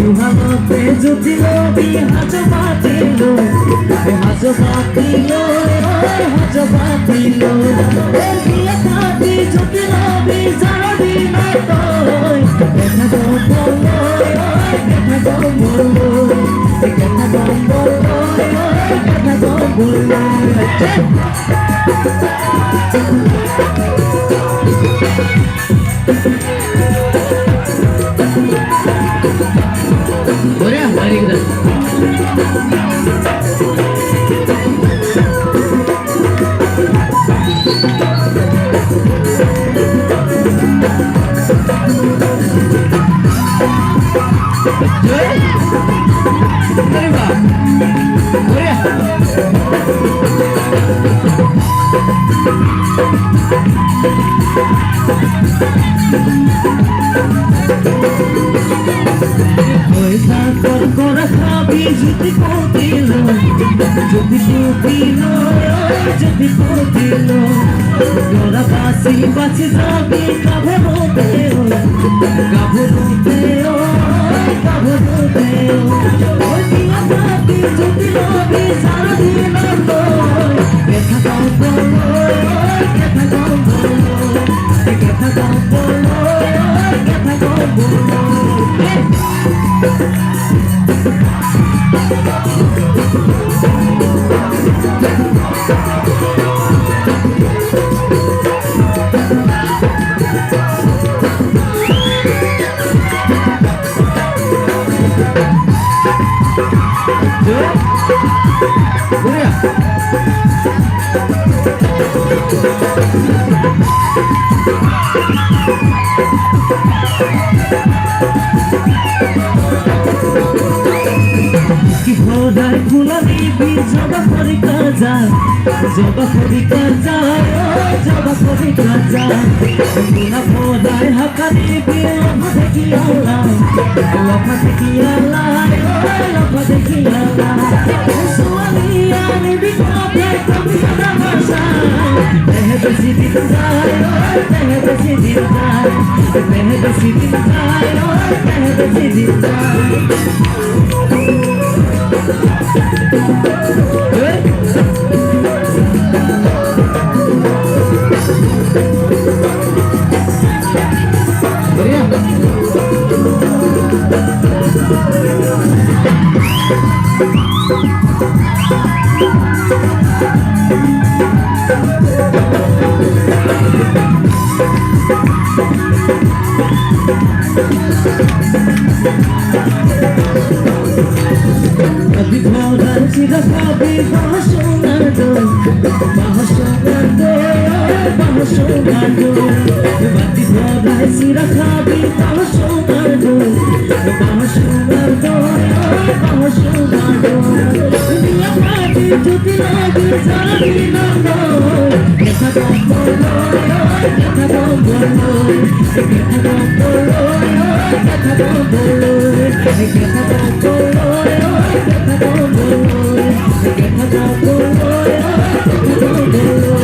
জুহালতে জুটিল হাজ পাতিল হাজ পাতিল হাজ পাতিল বিয়ে থাকি জুটিল জানি না তই দেখা গম দেখা গম দেখা গম দেখা গম Boleh mari kita. Terima. Boleh. Kora khabi jodi potilo jodi potilo kora basi bachi jabi kabhote oi diya khabi jodi lobi sara din toy ketha gaon bolo ketha gaon bolo ketha gaon bolo ketha gaon bolo Hodar kulani bi jaba kori kaza jaba kori kaza Kuna hodar hakani bi lopha dekhi Allah Suami ani bi kape kabi kada masha Tehe besi din jai tehe besi din jai tehe besi din jai tehe besi din jai Sira kabi bahasonado Bati bhodai sira kabi bahasonado Dunia kabi jodi lagi jari nando Ketha gom bolo ketha gom bolo ketha gom bolo ketha gom bolo ketha gom bolo ketha gom bolo Ketha gom bolo